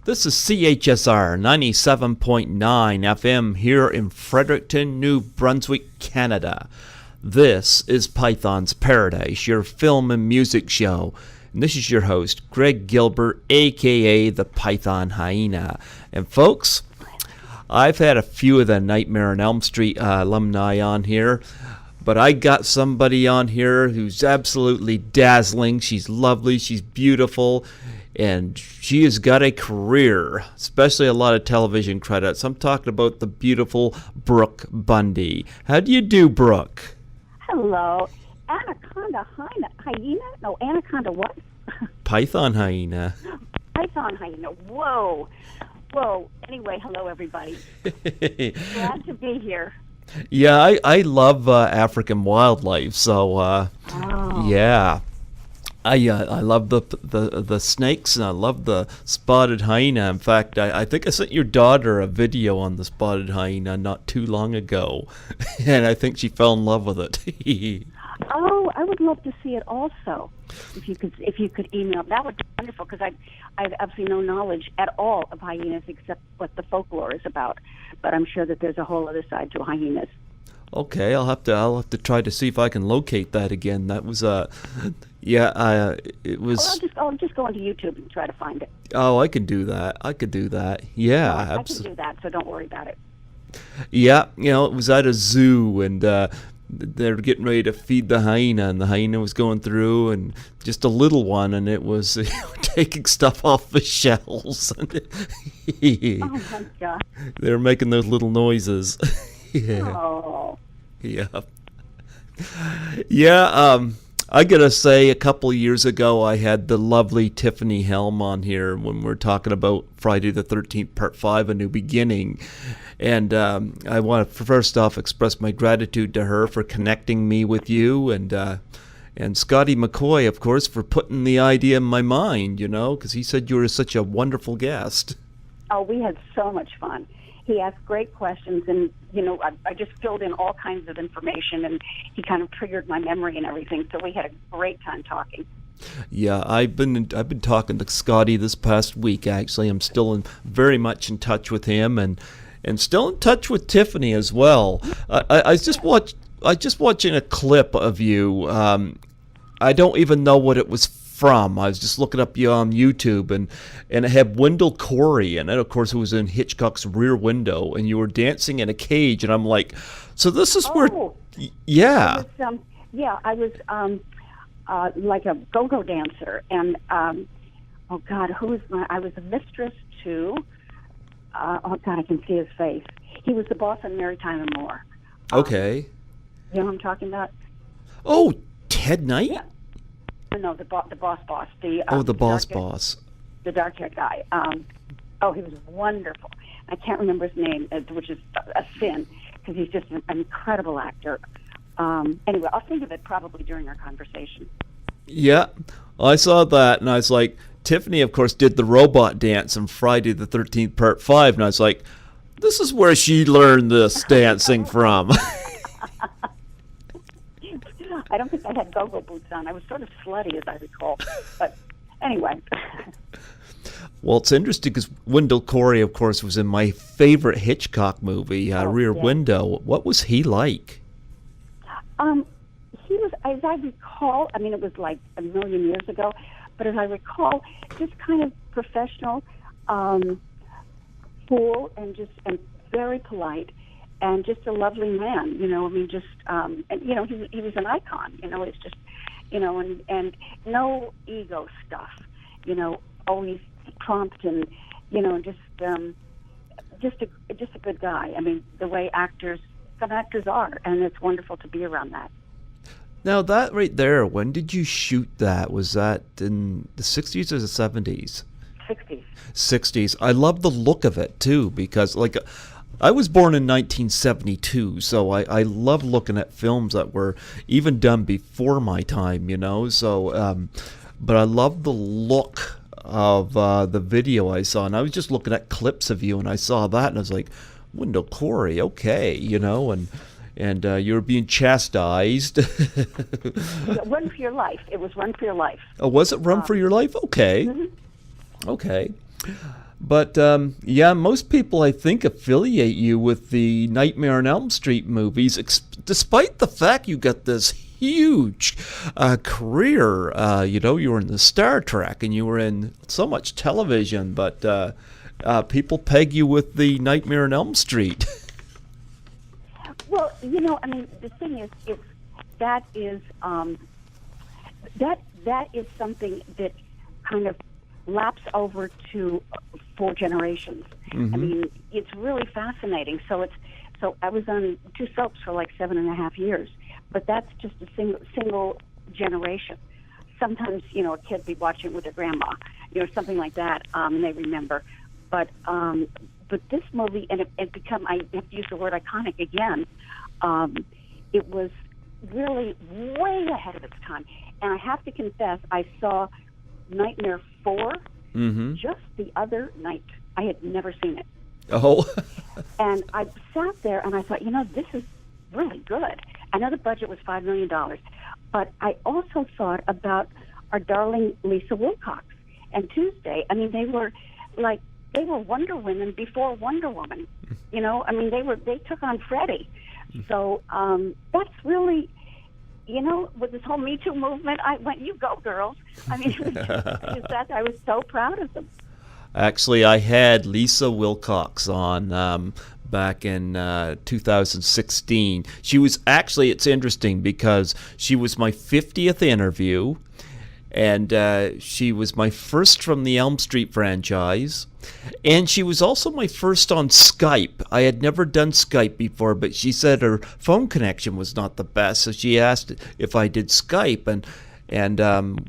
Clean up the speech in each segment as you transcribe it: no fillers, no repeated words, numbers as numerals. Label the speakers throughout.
Speaker 1: This is CHSR 97.9 FM here in Fredericton, New Brunswick, Canada. This is Python's Paradise, your film and music show. And this is your host, Greg Gilbert, aka the Python Hyena. And folks, I've had a few of the Nightmare on Elm Street alumni on here, but I got somebody on here who's absolutely dazzling. She's lovely, she's beautiful, and she has got a career, especially a lot of television credits. I'm talking about the beautiful Brooke Bundy. How do you do, Brooke?
Speaker 2: Hello. Anaconda Hyena? No, Anaconda what?
Speaker 1: Python Hyena.
Speaker 2: Python Hyena. Whoa. Anyway, hello, everybody. Glad to be here.
Speaker 1: Yeah, I love African wildlife, so yeah. I love the snakes, and I love the spotted hyena. In fact, I think I sent your daughter a video on the spotted hyena not too long ago, and I think she fell in love with it.
Speaker 2: Oh, I would love to see it also. If you could email, that would be wonderful, because I have absolutely no knowledge at all of hyenas except what the folklore is about. But I'm sure that there's a whole other side to hyenas.
Speaker 1: Okay, I'll have to try to see if I can locate that again. That was it was.
Speaker 2: I'll just go onto YouTube and try to find it.
Speaker 1: Oh, I can do that. Yeah,
Speaker 2: I can do that, so don't worry about it.
Speaker 1: Yeah, it was at a zoo, and they're getting ready to feed the hyena, and the hyena was going through, and just a little one, and it was taking stuff off the shelves.
Speaker 2: Oh my God!
Speaker 1: They're making those little noises. Yeah.
Speaker 2: Oh.
Speaker 1: Yeah. Yeah. I gotta say, a couple of years ago, I had the lovely Tiffany Helm on here when we're talking about Friday the 13th, Part 5, A New Beginning. And I want to first off express my gratitude to her for connecting me with you, and Scotty McCoy, of course, for putting the idea in my mind, because he said you were such a wonderful guest.
Speaker 2: Oh, we had so much fun. He asked great questions, and I just filled in all kinds of information, and he kind of triggered my memory and everything. So we had a great time talking.
Speaker 1: Yeah, I've been talking to Scotty this past week. Actually, I'm still very much in touch with him, and still in touch with Tiffany as well. I just watching a clip of you. I don't even know what it was from. I was just looking up you on YouTube, and it had Wendell Corey, and then of course it was in Hitchcock's Rear Window, and you were dancing in a cage, and I'm like, so this is where, yeah.
Speaker 2: I was like a go-go dancer, and oh God, I was a mistress to, oh God, I can see his face. He was the boss on Mary Tyler Moore.
Speaker 1: Okay.
Speaker 2: You know what I'm talking about?
Speaker 1: Oh, Ted Knight?
Speaker 2: Yeah. No, the boss. The
Speaker 1: boss.
Speaker 2: The dark-haired guy. He was wonderful. I can't remember his name, which is a sin, because he's just an incredible actor. Anyway, I'll think of it probably during our conversation.
Speaker 1: Yeah, I saw that, and I was like, Tiffany, of course, did the robot dance on Friday the 13th, Part 5, and I was like, this is where she learned this dancing from.
Speaker 2: I don't think I had go-go boots on. I was sort of slutty, as I recall. But anyway.
Speaker 1: Well, it's interesting because Wendell Corey, of course, was in my favorite Hitchcock movie, Rear Window. What was he like?
Speaker 2: He was, as I recall, I mean, it was like a million years ago, but as I recall, just kind of professional, cool, and very polite. And just a lovely man, he was an icon, it's just, and no ego stuff, always prompt and, just a good guy. I mean, the way some actors are, and it's wonderful to be around that.
Speaker 1: Now, that right there, when did you shoot that? Was that in the 60s or the 70s?
Speaker 2: 60s.
Speaker 1: 60s. I love the look of it, too, because, I was born in 1972, so I love looking at films that were even done before my time, so, but I love the look of the video I saw, and I was just looking at clips of you, and I saw that, and I was like, Wendell Corey, okay, and you were being chastised.
Speaker 2: Run for Your Life. It was Run for Your Life.
Speaker 1: Oh, was it Run for Your Life? Okay.
Speaker 2: Mm-hmm.
Speaker 1: Okay. But yeah, most people I think affiliate you with the Nightmare on Elm Street movies, despite the fact you got this huge career. You were in the Star Trek and you were in so much television, but people peg you with the Nightmare on Elm Street.
Speaker 2: Well, the thing is, that is something that kind of laps over to 4 generations.
Speaker 1: Mm-hmm.
Speaker 2: I mean, it's really fascinating. So I was on 2 soaps for like 7.5 years, but that's just a single generation. Sometimes, a kid be watching with their grandma, something like that, and they remember. But this movie, and it become, I have to use the word iconic again, it was really way ahead of its time. And I have to confess, I saw Nightmare 4 just the other night. I had never seen it.
Speaker 1: Oh.
Speaker 2: And I sat there and I thought, this is really good. I know the budget was $5 million, but I also thought about our darling Lisa Wilcox and Tuesday. I mean, they were Wonder Women before Wonder Woman. They took on Freddy. So that's really, with this whole Me Too movement, I went, you go, girls. I mean, I was so proud of them.
Speaker 1: Actually, I had Lisa Wilcox on back in 2016. She was actually, it's interesting because she was my 50th interview, and she was my first from the Elm Street franchise, and she was also my first on Skype. I had never done Skype before, but she said her phone connection was not the best, so she asked if I did Skype, and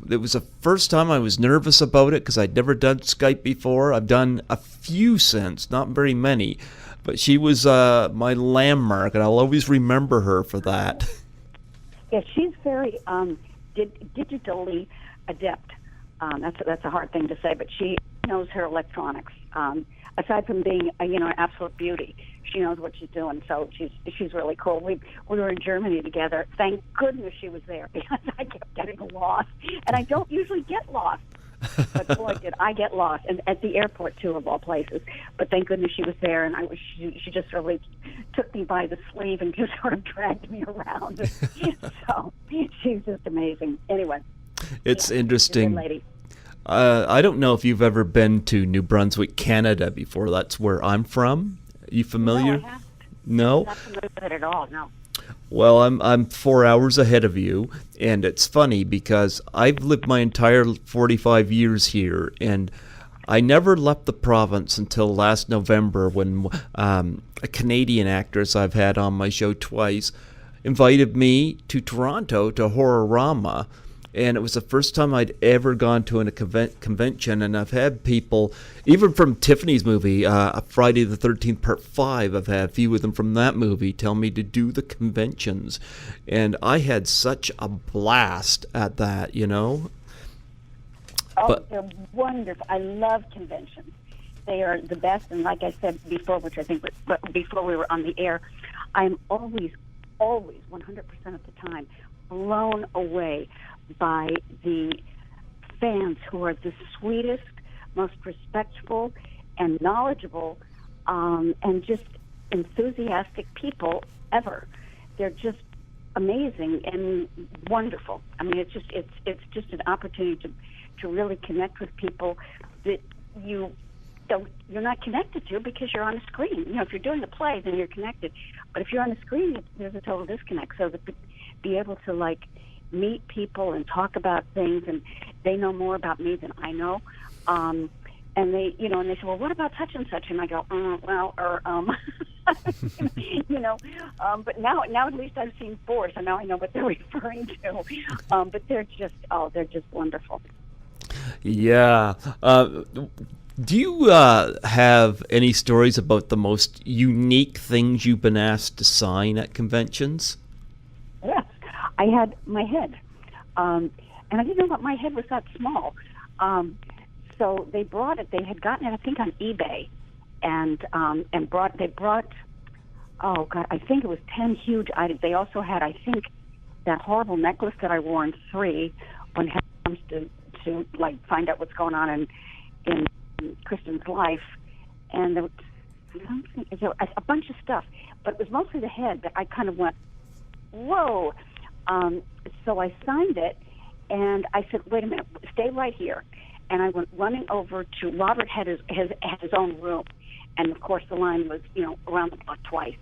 Speaker 1: it was the first time I was nervous about it because I'd never done Skype before. I've done a few since, not very many, but she was my landmark, and I'll always remember her for that.
Speaker 2: Yeah, she's very digitally adept. That's a hard thing to say, but she knows her electronics. Aside from being an absolute beauty, she knows what she's doing. So she's really cool. We were in Germany together. Thank goodness she was there because I kept getting lost, and I don't usually get lost. But boy, did I get lost, and at the airport too, of all places. But thank goodness she was there, and she just really took me by the sleeve and just sort of dragged me around. So she's just amazing. Anyway,
Speaker 1: it's interesting.
Speaker 2: She's a good lady.
Speaker 1: I don't know if you've ever been to New Brunswick, Canada before. That's where I'm from. You familiar?
Speaker 2: No, I haven't.
Speaker 1: No?
Speaker 2: I'm not familiar with it at all, no.
Speaker 1: Well, I'm 4 hours ahead of you, and it's funny because I've lived my entire 45 years here, and I never left the province until last November when a Canadian actress I've had on my show twice invited me to Toronto to Horrorama, and it was the first time I'd ever gone to a convention, and I've had people, even from Tiffany's movie, Friday the 13th Part 5, I've had a few of them from that movie tell me to do the conventions, and I had such a blast at that,
Speaker 2: Oh, they're wonderful. I love conventions. They are the best, and like I said before, which I think was before we were on the air, I'm always, 100% of the time, blown away by the fans who are the sweetest, most respectful, and knowledgeable, and just enthusiastic people ever. They're just amazing and wonderful. I mean, it's just an opportunity to really connect with people that you're not connected to because you're on a screen. If you're doing a play, then you're connected. But if you're on the screen, there's a total disconnect. So to be able to meet people and talk about things, and they know more about me than I know. And they say, well, what about such and such? And I go, but now at least I've seen 4, so now I know what they're referring to. But they're just wonderful.
Speaker 1: Yeah. Do you have any stories about the most unique things you've been asked to sign at conventions?
Speaker 2: Yes. I had my head, and I didn't know that my head was that small. So they brought it. They had gotten it, I think, on eBay, and they brought. Oh God, I think it was 10 huge items. They also had, I think, that horrible necklace that I wore in 3 when it comes to find out what's going on in Kristen's life, and there was a bunch of stuff, but it was mostly the head that I kind of went, whoa. So I signed it, and I said, wait a minute, stay right here. And I went running over to Robert had his own room, and of course the line was around the block twice.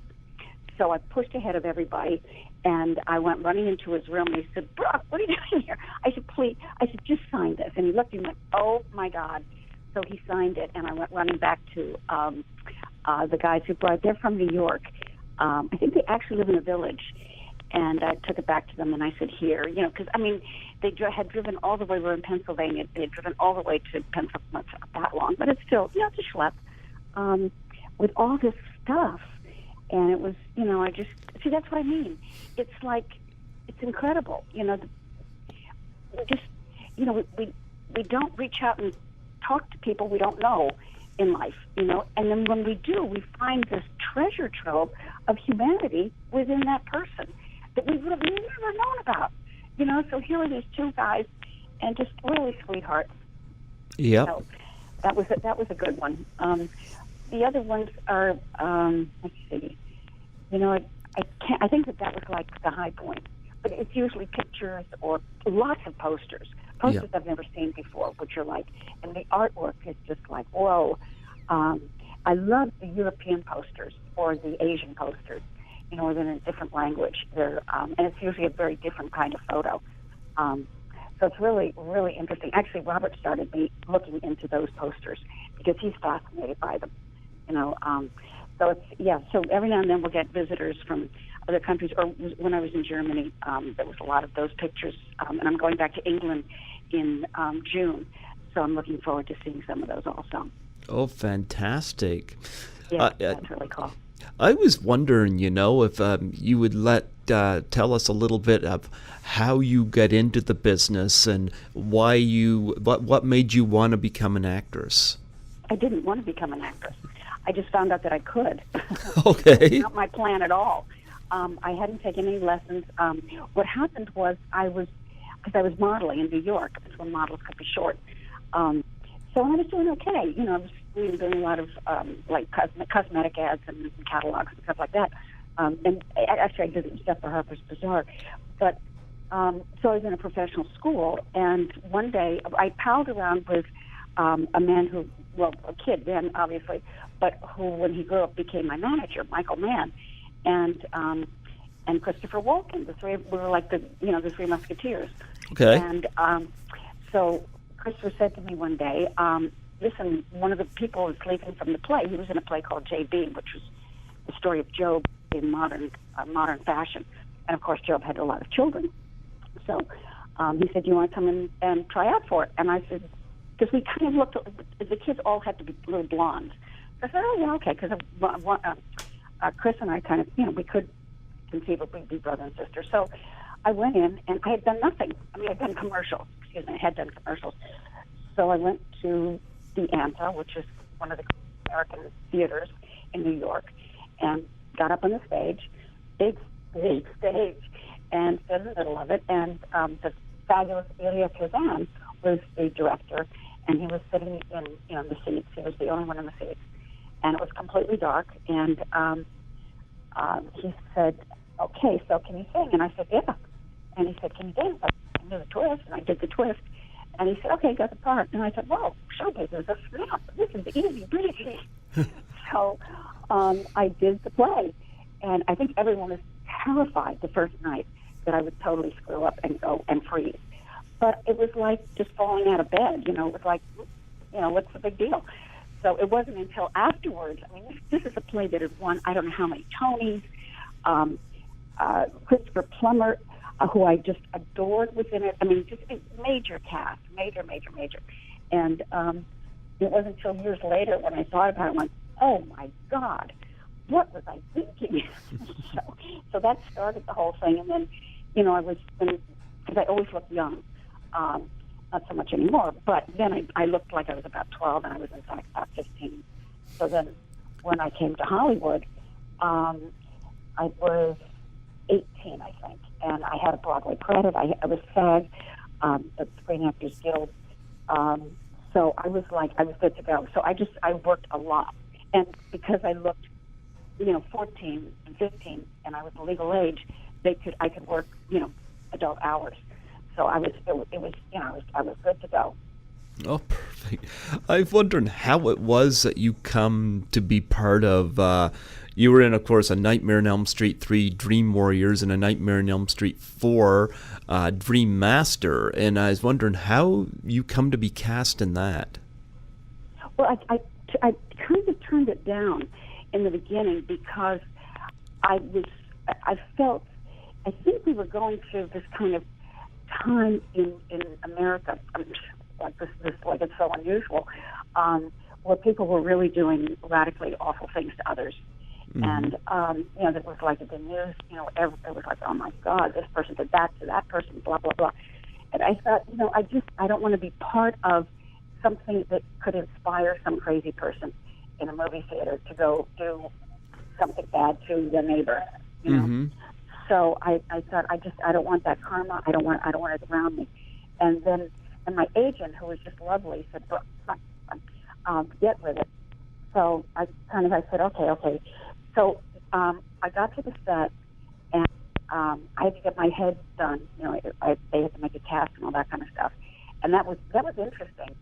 Speaker 2: So I pushed ahead of everybody, and I went running into his room, and he said, Brooke, what are you doing here? I said, please. I said, just sign this. And he looked at me and went, oh, my God. So he signed it, and I went running back to the guys who brought it. They're from New York. I think they actually live in a village. And I took it back to them, and I said, here, because, they had driven all the way. We're in Pennsylvania. They had driven all the way to Pennsylvania. It's not that long, but it's still, it's a schlep with all this stuff. And it was, I just, see, that's what I mean. It's like, it's incredible. We just, we don't reach out and talk to people we don't know in life, and then when we do, we find this treasure trove of humanity within that person that we would have never known about, so here are these two guys, and just really sweethearts.
Speaker 1: Yep.
Speaker 2: So that was a good one. The other ones are, let's see, I think that was like the high point, but it's usually pictures or lots of posters I've never seen before, which are like, and the artwork is just like, whoa. I love the European posters or the Asian posters, they're in a different language. They're, and it's usually a very different kind of photo. So it's really, really interesting. Actually, Robert started me looking into those posters because he's fascinated by them, So so every now and then we'll get visitors from other countries. Or when I was in Germany, there was a lot of those pictures. And I'm going back to England in June. So I'm looking forward to seeing some of those also.
Speaker 1: Oh, fantastic.
Speaker 2: Yeah, that's really cool.
Speaker 1: I was wondering, if you would tell us a little bit of how you got into the business and why what made you want to become an actress.
Speaker 2: I didn't want to become an actress. I just found out that I could.
Speaker 1: Okay.
Speaker 2: It was not my plan at all. I hadn't taken any lessons. What happened was because I was modeling in New York. That's when models could be short. So I was doing okay. I was doing a lot of like cosmetic ads and catalogs and stuff like that. And actually, I did some stuff for Harper's Bazaar. But so I was in a professional school, and one day I palled around with a man who, a kid then, obviously, but who, when he grew up, became my manager, Michael Mann, and Christopher Walken. We were like the Three Musketeers.
Speaker 1: Okay.
Speaker 2: And so Christopher said to me one day, listen, one of the people was leaving from the play. He was in a play called J.B., which was the story of Job in modern fashion. And, of course, Job had a lot of children. So he said, do you want to come in and try out for it? And I said, because we kind of looked, the kids all had to be really blonde. So I said, oh, yeah, okay, because Chris and I kind of, we could conceivably be brother and sister. So I went in, and I had done nothing. I'd done commercials. I had done commercials. So I went to the ANTA, which is one of the American theaters in New York, and got up on the stage, big stage, and stood in the middle of it. And the fabulous Elia Kazan was the director, and he was sitting in the seats. He was the only one in the seats, and it was completely dark. And he said, "Okay, so can you sing?" And I said, "Yeah." And he said, "Can you dance?" I knew the twist, and I did the twist. And he said, "Okay, got the part." And I said, "Whoa, show business, a snap. This is easy breezy." So I did the play, and I think everyone was terrified the first night that I would totally screw up and go and freeze. But it was like just falling out of bed. It was like, what's the big deal? So it wasn't until afterwards. This is a play that had won I don't know how many Tonys. Christopher Plummer, who I just adored within it. Just a major cast, major. And it wasn't until years later when I thought about it, I went, oh my God, what was I thinking? so that started the whole thing. And then, I was, because I always looked young, not so much anymore, but then I looked like I was about 12, and I was in fact about 15. So then when I came to Hollywood, I was 18, I think, and I had a Broadway credit. I was SAG, the Screen Actors Guild So I was good to go. So I worked a lot. And because I looked, 14 and 15, and I was the legal age, I could work, adult hours. So I was good to go.
Speaker 1: Oh, perfect. I was wondering how it was that you come to be part of, you were in, of course, A Nightmare on Elm Street 3, Dream Warriors, and A Nightmare on Elm Street 4, Dream Master, and I was wondering how you come to be cast in that.
Speaker 2: Well, I kind of turned it down in the beginning because I think we were going through this kind of time in America, like it's so unusual, where people were really doing radically awful things to others. Mm-hmm. And, it was like the news, it was like, oh my God, this person did that to that person, blah, blah, blah. And I thought, I don't want to be part of something that could inspire some crazy person in a movie theater to go do something bad to their neighbor,
Speaker 1: Mm-hmm.
Speaker 2: So I thought, I don't want that karma. I don't want it around me. And my agent, who was just lovely, said, get with it. So I said, okay. So I got to the set, and I had to get my head done. They had to make a cast and all that kind of stuff. And that was interesting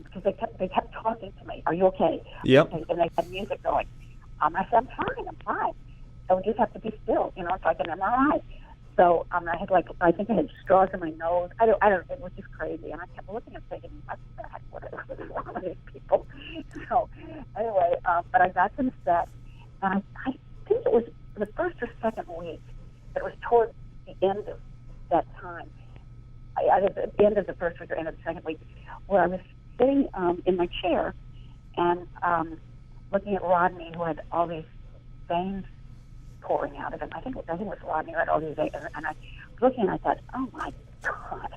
Speaker 2: because they kept talking to me. Are you okay?
Speaker 1: Yep.
Speaker 2: And they had music going. I said, I'm fine. So we just have to be still, so I can MRI. So I had I think I had straws in my nose. I don't. It was just crazy, and I kept looking and thinking, what the heck? What is wrong with these people? So anyway, but I got to the set, and I think it was the first or second week. It was towards the end of that time, either the end of the first week or end of the second week, where I was sitting in my chair and looking at Rodney, who had all these veins pouring out of him. I think it was Rodney who had all these veins, and I was looking and I thought, oh my God,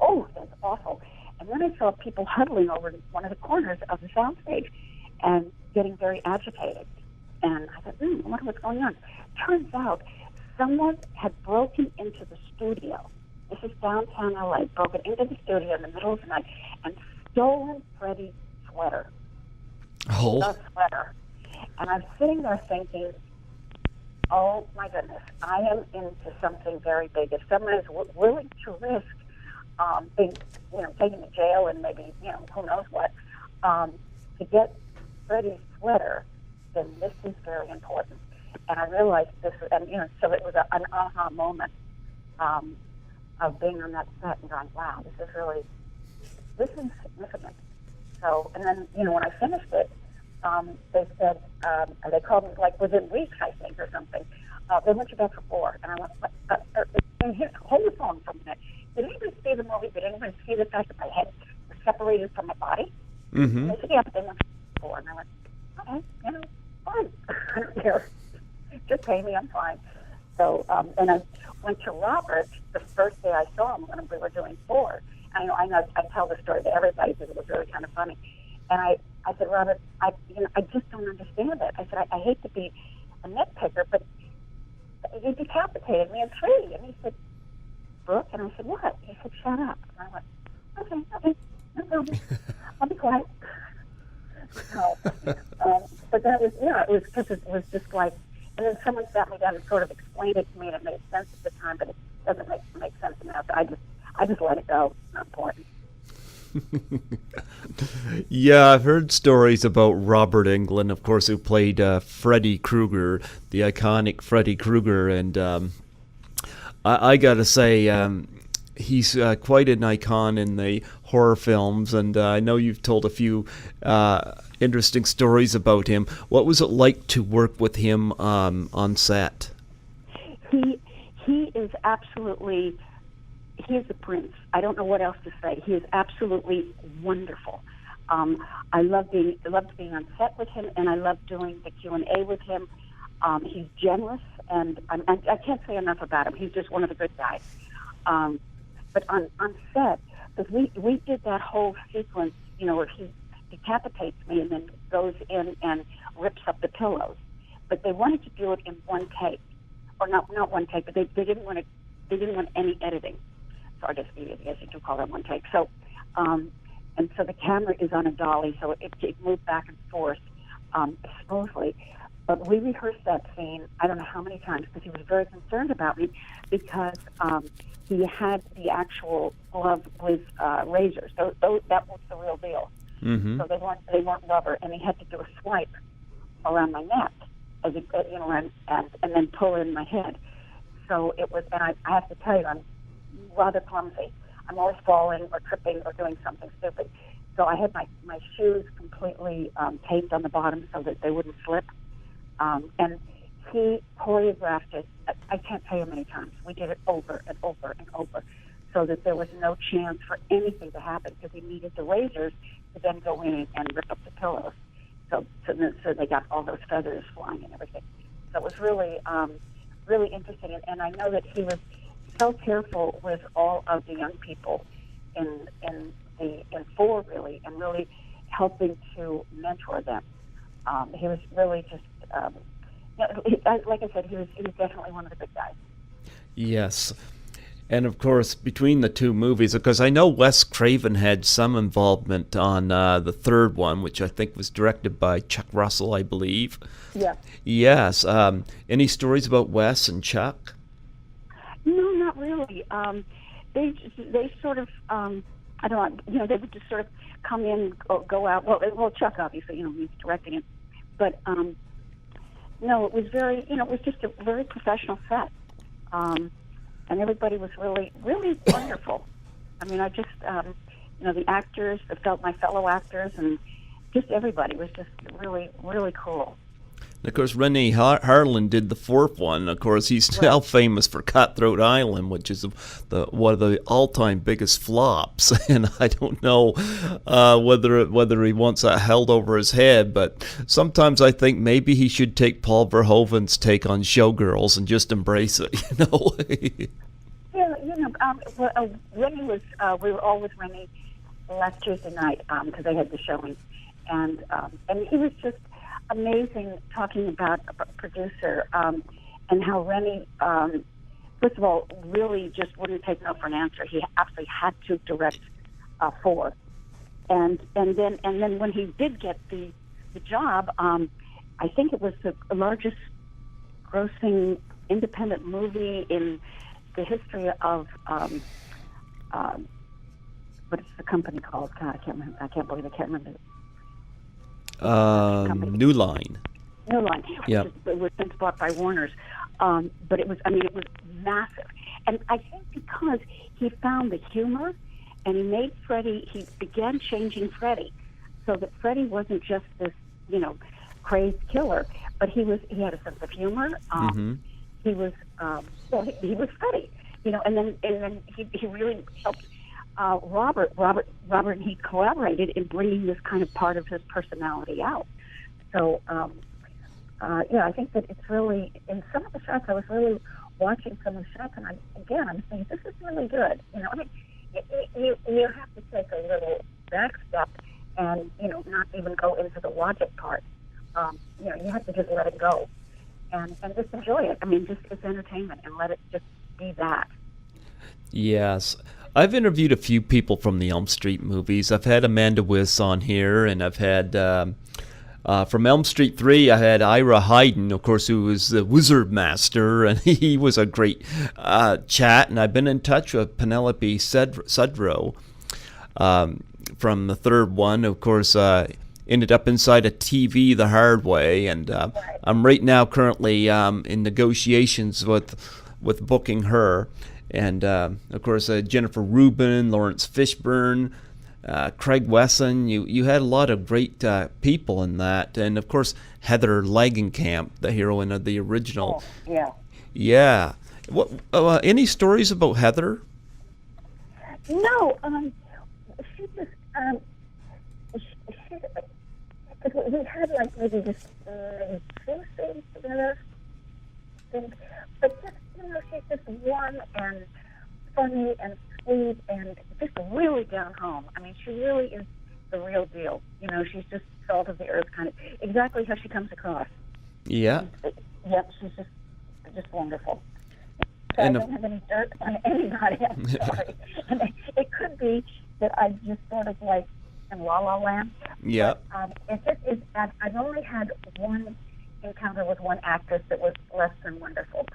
Speaker 2: oh, that's awful. And then I saw people huddling over one of the corners of the soundstage and getting very agitated. And I thought, I wonder what's going on. Turns out someone had broken into the studio. This is downtown LA, broken into the studio in the middle of the night and stolen Freddy's sweater.
Speaker 1: Oh.
Speaker 2: The sweater. And I'm sitting there thinking, oh my goodness, I am into something very big. If someone is willing to risk being, taken to jail and maybe, who knows what, to get Freddy's sweater, then this is very important. And I realized this, and so it was an aha moment of being on that set and going, wow, this is significant. So, and then, when I finished it, they said, and they called me within weeks, I think, or something. They want you back for 4. And I went, hold the phone for a minute. Did anybody see the movie? Did anybody see the fact that my head was separated from my body?
Speaker 1: Mm-hmm.
Speaker 2: And they said, yeah, but they want you back for 4. And I went, okay, fine. I don't care. Just pay me, I'm fine. So, and I went to Robert the first day I saw him when we were doing 4. I tell the story to everybody because it was really kind of funny. And I said, Robert, I just don't understand it. I said, I hate to be a nitpicker, but you decapitated me in 3. And he said, Brooke? And I said, what? He said, shut up. And I went, okay, no problem. I'll be quiet. So, but that was, it was just like, and then someone sat me down and sort of explained it to me, and it made sense at the time, but it doesn't make sense now. So I just let it go. It's not important.
Speaker 1: Yeah, I've heard stories about Robert Englund, of course, who played Freddy Krueger, the iconic Freddy Krueger, and I gotta say, he's quite an icon in the horror films, and I know you've told a few interesting stories about him. What was it like to work with him on set?
Speaker 2: He is absolutely... He is a prince. I don't know what else to say. He is absolutely wonderful. I loved being on set with him, and I loved doing the Q&A with him. He's generous, and I can't say enough about him. He's just one of the good guys. But on set, because we did that whole sequence, where he decapitates me and then goes in and rips up the pillows. But they wanted to do it in one take, or not one take, but they didn't want any editing. So I guess you do call that one take. So and so the camera is on a dolly, so it moved back and forth smoothly. But we rehearsed that scene, I don't know how many times, because he was very concerned about me, because he had the actual glove with razors. So that was the real deal.
Speaker 1: Mm-hmm.
Speaker 2: So they weren't rubber, and he had to do a swipe around my neck, as he, and then pull in my head. So it was, and I have to tell you, I'm rather clumsy. I'm always falling or tripping or doing something stupid. So I had my shoes completely taped on the bottom so that they wouldn't slip. And he choreographed it, I can't tell you how many times. We did it over and over and over so that there was no chance for anything to happen, because he needed the razors to then go in and rip up the pillows. So they got all those feathers flying and everything. So it was really, really interesting. And I know that he was so careful with all of the young people in 4, really, and really helping to mentor them. He was really just, like I said, he was definitely one of the big guys.
Speaker 1: Yes. And of course, between the two movies, because I know Wes Craven had some involvement on the third one, which I think was directed by Chuck Russell, I believe.
Speaker 2: Yeah.
Speaker 1: Yes. Any stories about Wes and Chuck?
Speaker 2: No, not really. They sort of, I don't know, they would just sort of come in, go out. Well, Chuck obviously, he's directing it, but no, it was very, it was just a very professional set. And everybody was really, really wonderful. I mean, I just, the actors, my fellow actors, and just everybody was just really, really cool.
Speaker 1: And of course, Rennie Harlan did the fourth one. Of course, he's now famous for Cutthroat Island, which is one of the all-time biggest flops. And I don't know whether he wants that held over his head, but sometimes I think maybe he should take Paul Verhoeven's take on Showgirls and just embrace it.
Speaker 2: Yeah, Rennie was. We were all with Rennie last Tuesday night because they had the showing, and he was just amazing talking about a producer and how Rennie, first of all, really just wouldn't take no for an answer. He absolutely had to direct 4, and then when he did get the job, I think it was the largest grossing independent movie in the history of what is the company called? God, I can't remember. I can't believe I can't remember.
Speaker 1: New Line.
Speaker 2: New Line.
Speaker 1: Yeah.
Speaker 2: It was since bought by Warner's. But it was massive. And I think because he found the humor and he made Freddy, he began changing Freddy so that Freddy wasn't just this, crazed killer, but he had a sense of humor. He was, he was Freddy, and then he really helped Robert and he collaborated in bringing this kind of part of his personality out. So, I think that it's really, in some of the shots, I was really watching some of the shots, and I'm saying, this is really good. You have to take a little back step and, not even go into the logic part. You have to just let it go and just enjoy it. I mean, just it's entertainment, and let it just be that. Yes.
Speaker 1: I've interviewed a few people from the Elm Street movies. I've had Amanda Wyss on here, and I've had, from Elm Street 3, I had Ira Hayden, of course, who was the Wizard Master, and he was a great chat. And I've been in touch with Penelope Sudrow from the third one. Of course, ended up inside a TV the hard way, and I'm right now currently in negotiations with booking her. And, of course, Jennifer Rubin, Lawrence Fishburne, Craig Wesson. You had a lot of great people in that. And, of course, Heather Langenkamp, the heroine of the original.
Speaker 2: Oh, yeah.
Speaker 1: Yeah. What? Any stories about Heather?
Speaker 2: No. She just... we had, maybe just 2 scenes together. But just, she's just warm and funny and sweet and just really down home. I mean, she really is the real deal. She's just salt of the earth, kind of exactly how she comes across.
Speaker 1: Yeah.
Speaker 2: Yep, she's just wonderful. So I don't have any dirt on anybody. I'm sorry. And it could be that I just sort of in La La Land.
Speaker 1: Yep.
Speaker 2: I've only had one encounter with one actress that was less than wonderful.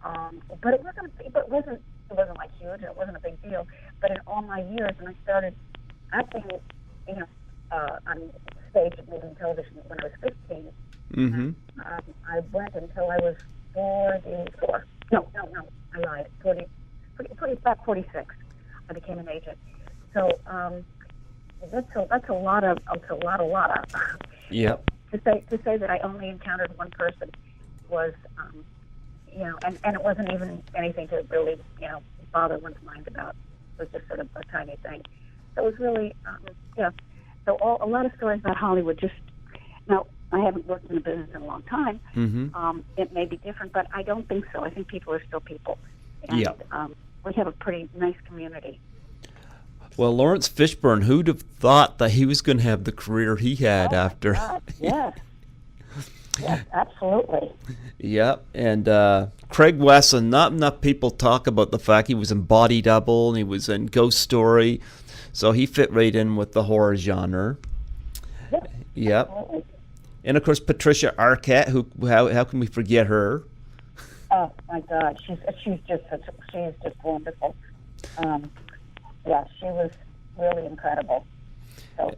Speaker 2: But it wasn't like huge. It wasn't a big deal. But in all my years, when I started acting, on stage and movie and television when I was 15, I went until I was 44. No, I lied. 40, about 46. I became an agent. So that's a lot of.
Speaker 1: Yep.
Speaker 2: To say that I only encountered one person was, and it wasn't even anything to really, bother one's mind about. It was just sort of a tiny thing. So it was really, So a lot of stories about Hollywood. Now, I haven't worked in the business in a long time. It may be different, but I don't think so. I think people are still people. And, we have a pretty nice community.
Speaker 1: Well, Lawrence Fishburne, who'd have thought that he was going to have the career he had after?
Speaker 2: God, yes. Yes, absolutely.
Speaker 1: Yep, and Craig Wesson, not enough people talk about the fact he was in Body Double and he was in Ghost Story, so he fit right in with the horror genre. Yep. Absolutely. And of course Patricia Arquette, how can we forget her?
Speaker 2: Oh my God, she's just wonderful. She was really incredible. So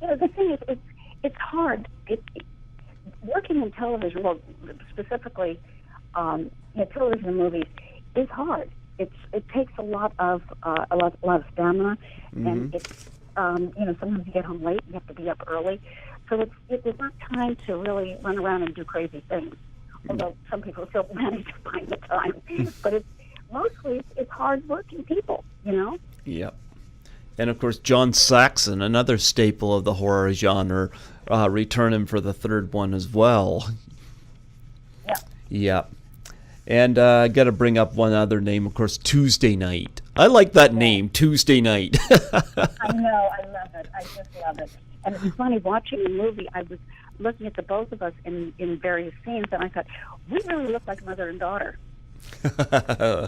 Speaker 2: the thing is, it's hard. Working in television, well, specifically, television and movies, is hard. It takes a lot of stamina, and it's sometimes you get home late, you have to be up early, so there's not time to really run around and do crazy things. Although some people still manage to find the time, but mostly it's hard-working people,
Speaker 1: Yep. And of course, John Saxon, another staple of the horror genre, returning for the third one as well.
Speaker 2: Yeah.
Speaker 1: Yep. And I got to bring up one other name, of course, Tuesday Night. I like that name, Tuesday Night.
Speaker 2: I know, I love it. I just love it. And it's funny, watching the movie, I was looking at the both of us in various scenes, and I thought, we really look like mother and daughter. I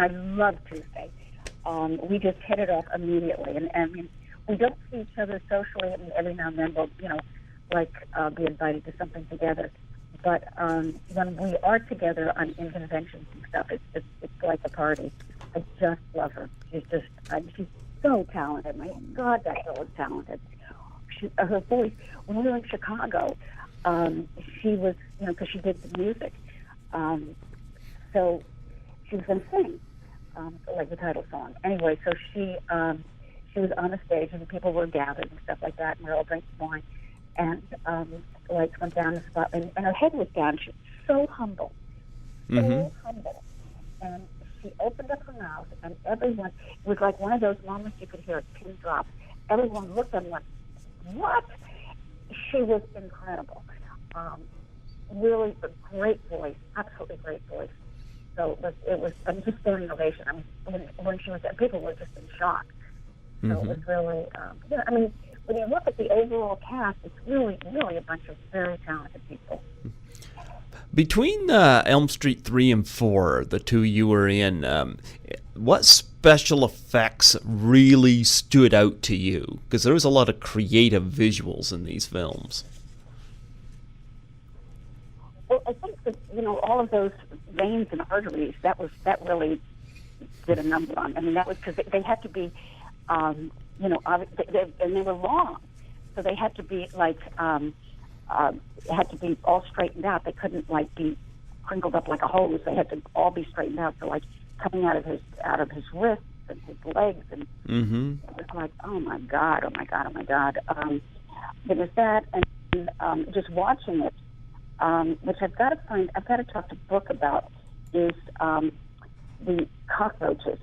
Speaker 2: love Tuesday. We just hit it off immediately, and I mean, we don't see each other socially. I mean, every now and then we'll, be invited to something together. But when we are together in conventions and stuff, it's like a party. I just love her. She's so talented. My God, that girl is talented. Her voice. When we were in Chicago, she was, because she did the music. So she was going to sing, like the title song. Anyway, so she was on the stage and people were gathered and stuff like that, and we were all drinking wine. And the lights went down the spot, and her head was down. She was so humble, humble. And she opened up her mouth, and everyone, it was like one of those moments you could hear a pin drop. Everyone looked at her and went, what? She was incredible. Really a great voice, absolutely great voice. So it was just standing ovation. I mean, when she was there, people were just in shock. So it was really, I mean, when you look at the overall cast, it's really, really a bunch of very talented people.
Speaker 1: Between Elm Street 3 and 4, the two you were in, what special effects really stood out to you? Because there was a lot of creative visuals in these films.
Speaker 2: Well, I think that, all of those veins and arteries, that really did a number on. I mean, that was because they had to be, and they were long, so they had to be had to be all straightened out. They couldn't be crinkled up like a hose. They had to all be straightened out. So coming out of his wrists and his legs, and it was like, oh my God. There was that, and just watching it, which I've got to talk to Brooke about, is the cockroaches.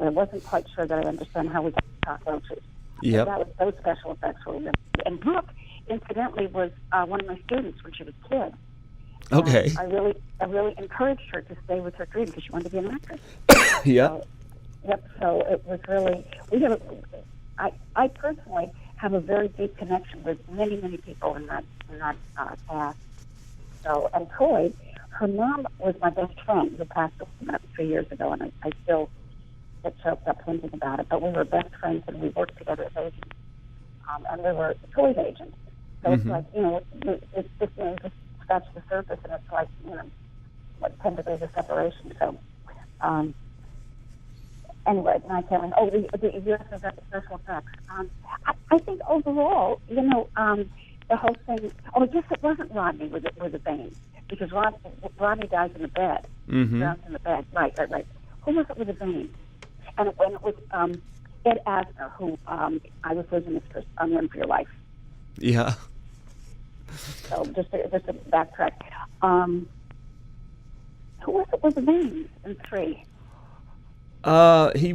Speaker 2: I wasn't quite sure that I understand how we got cockroaches.
Speaker 1: Yeah.
Speaker 2: Those special effects were really. And Brooke, incidentally, was one of my students when she was a kid.
Speaker 1: Okay.
Speaker 2: I really encouraged her to stay with her dream because she wanted to be an actress.
Speaker 1: Yeah.
Speaker 2: So it was really. I personally have a very deep connection with many people in that cast. So, and Troy, her mom was my best friend who passed away about 3 years ago, and I still get choked up thinking about it. But we were best friends, and we worked together as agents, and we were toys agents. So it's like, it's just, just scratch the surface, and it's like, what 10 degrees of separation. So, anyway, and I can't remember. Oh, the U.S. about the special effects. I think overall, the whole thing. Oh, I guess it wasn't Rodney with the veins, because Rodney dies in the bed, drowns in the bed. Right. Who was it with the veins? And it was Ed Asner, who I was his mistress on Run for Your Life.
Speaker 1: Yeah.
Speaker 2: So just to backtrack, who was it with the veins in 3?
Speaker 1: He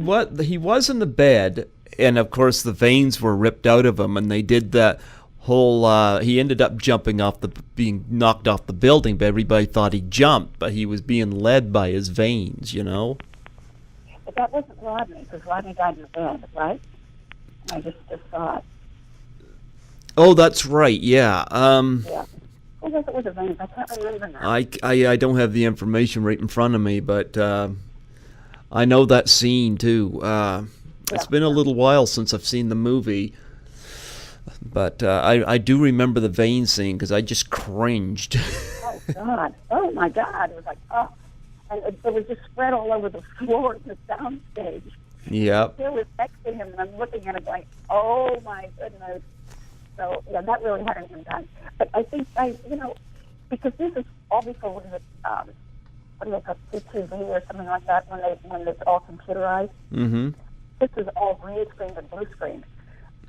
Speaker 1: was in the bed, and of course the veins were ripped out of him, and they did that whole. He ended up being knocked off the building, but everybody thought he jumped, but he was being led by his veins,
Speaker 2: But that wasn't Rodney, because Rodney died in the bed, right? I just saw it.
Speaker 1: Oh, that's right. Yeah.
Speaker 2: Yeah. Who was it with the veins? I can't remember now.
Speaker 1: I don't have the information right in front of me, but I know that scene too. It's been a little while since I've seen the movie, but I do remember the vein scene because I just cringed.
Speaker 2: Oh God! Oh my God! It was like, oh, and it was just spread all over the floor in the soundstage.
Speaker 1: Yep.
Speaker 2: He was next to him, and I'm looking at him like, oh my goodness. So yeah, that really had an impact. But I think because this is all before what do they call CTV or something like that when it's all computerized.
Speaker 1: Mm-hmm.
Speaker 2: This is all green screened and blue screened.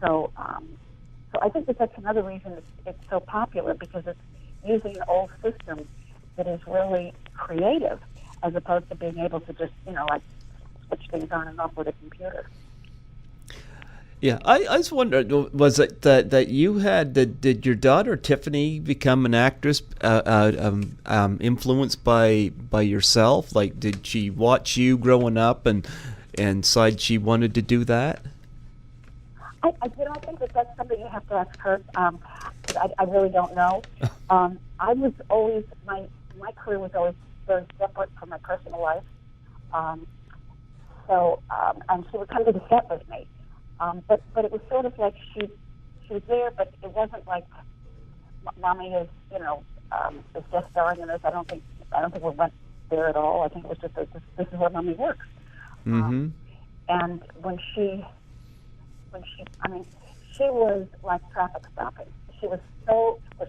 Speaker 2: So I think that's another reason it's so popular, because it's using an old system that is really creative, as opposed to being able to just switch things on and off with a computer.
Speaker 1: Yeah, I was wondering, was it that you had, did your daughter Tiffany become an actress influenced by yourself? Like, did she watch you growing up and decide she wanted to do that?
Speaker 2: I think that's something you have to ask her. I really don't know. I was always, my career was always very separate from my personal life. And she would come to the set with me. But it was sort of like she was there, but it wasn't like Mommy is is just starring in this. I don't think we went there at all. I think it was just this is where Mommy works.
Speaker 1: Mm-hmm.
Speaker 2: And when she was like traffic stopping. She was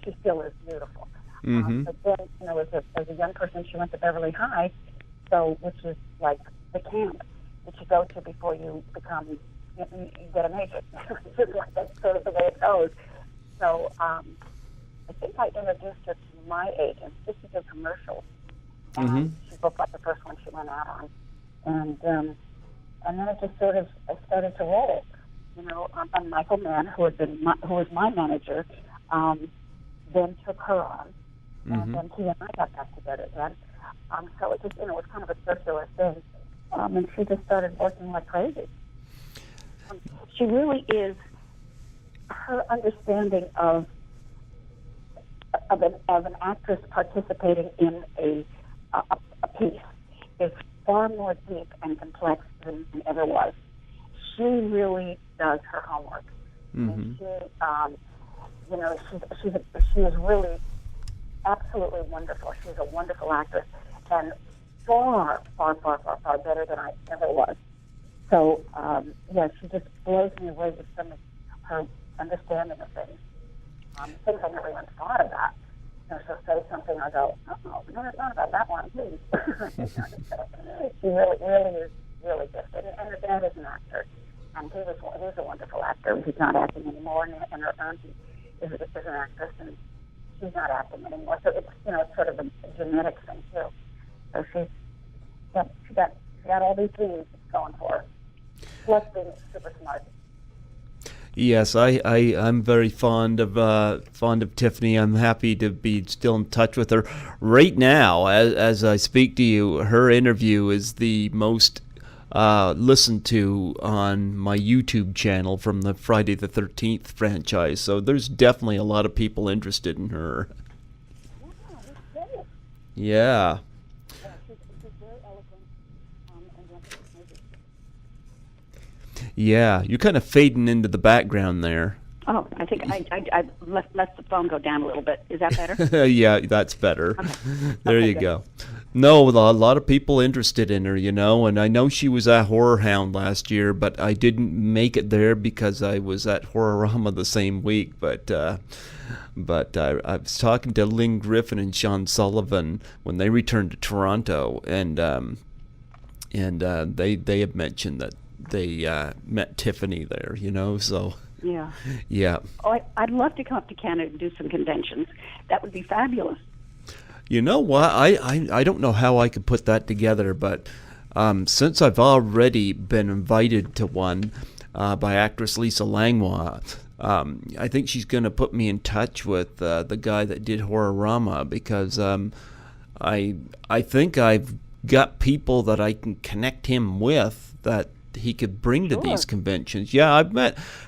Speaker 2: she still is beautiful.
Speaker 1: Mm-hmm.
Speaker 2: But then as a young person, she went to Beverly High, which is like the camp that you go to before you become. You get an agent. That's sort of the way it goes. So I think I introduced her to my agent just to do commercials. And she booked like the first one she went out on. And then it just sort of started to roll. And Michael Mann, who was my manager, then took her on. And then he and I got back together again. So it just, it was kind of a circular thing. And she just started working like crazy. She really is, her understanding of an actress participating in a piece is far more deep and complex than it ever was. She really does her homework. And she is really absolutely wonderful. She's a wonderful actress, and far, far, far, far, far better than I ever was. So, she just blows me away with some of her understanding of things. Things I never even thought about. She'll say something, I go, oh, never thought about that one, please. She really is really gifted. And her dad is an actor. And he's a wonderful actor. He's not acting anymore, and her aunt is an actress, and she's not acting anymore. So it's, it's sort of a genetic thing, too. So she got all these things going for her. Plus being super smart.
Speaker 1: Yes, I'm very fond of Tiffany. I'm happy to be still in touch with her. Right now, as I speak to you, her interview is the most listened to on my YouTube channel from the Friday the 13th franchise. So there's definitely a lot of people interested in her. Yeah.
Speaker 2: She's very eloquent, and
Speaker 1: Yeah, you're kind of fading into the background there.
Speaker 2: Oh, I think I let the phone go down a little bit. Is that better?
Speaker 1: Yeah, that's better.
Speaker 2: Okay.
Speaker 1: There
Speaker 2: Okay,
Speaker 1: you
Speaker 2: good.
Speaker 1: go. No, a lot of people interested in her, and I know she was at Horror Hound last year, but I didn't make it there because I was at Horrorama the same week. But I was talking to Lynn Griffin and Sean Sullivan when they returned to Toronto, and they had mentioned that they met Tiffany there, so
Speaker 2: Yeah.
Speaker 1: yeah.
Speaker 2: Oh, I'd love to come up to Canada and do some conventions. That would be fabulous.
Speaker 1: You know what? I don't know how I could put that together, but since I've already been invited to one by actress Lisa Langlois, I think she's going to put me in touch with the guy that did Horrorama, because I think I've got people that I can connect him with that he could bring to these conventions. Yeah,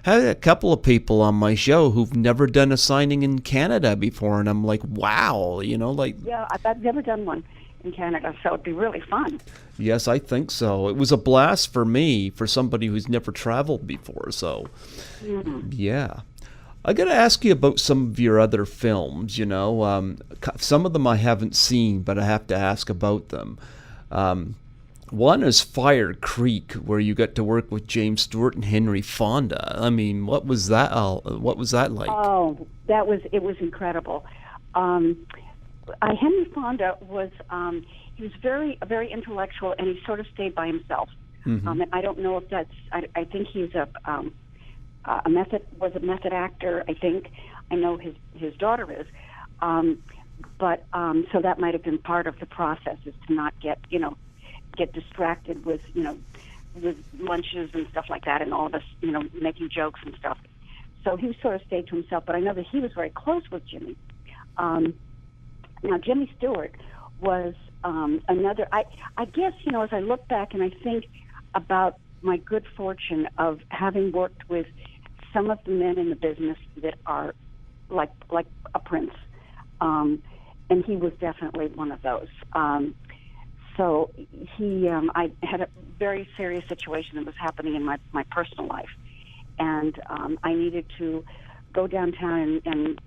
Speaker 1: had a couple of people on my show who've never done a signing in Canada before, and I'm like, wow,
Speaker 2: Yeah, I've never done one in Canada, so it'd be really fun.
Speaker 1: Yes, I think so. It was a blast for me, for somebody who's never traveled before. So, yeah. I got to ask you about some of your other films. Some of them I haven't seen, but I have to ask about them. One is Fire Creek, where you got to work with James Stewart and Henry Fonda. I mean, what was that like?
Speaker 2: Oh, it was incredible. Henry Fonda was he was very intellectual, and he sort of stayed by himself. And I don't know if that's. I think he's a method actor. I think I know his daughter is, but so that might have been part of the process, is to not get distracted with with lunches and stuff like that, and all of us making jokes and stuff. So he sort of stayed to himself. But I know that he was very close with Jimmy. Now Jimmy Stewart was another. I guess as I look back and I think about my good fortune of having worked with some of the men in the business that are like a prince, and he was definitely one of those. So I had a very serious situation that was happening in my personal life, and I needed to go downtown and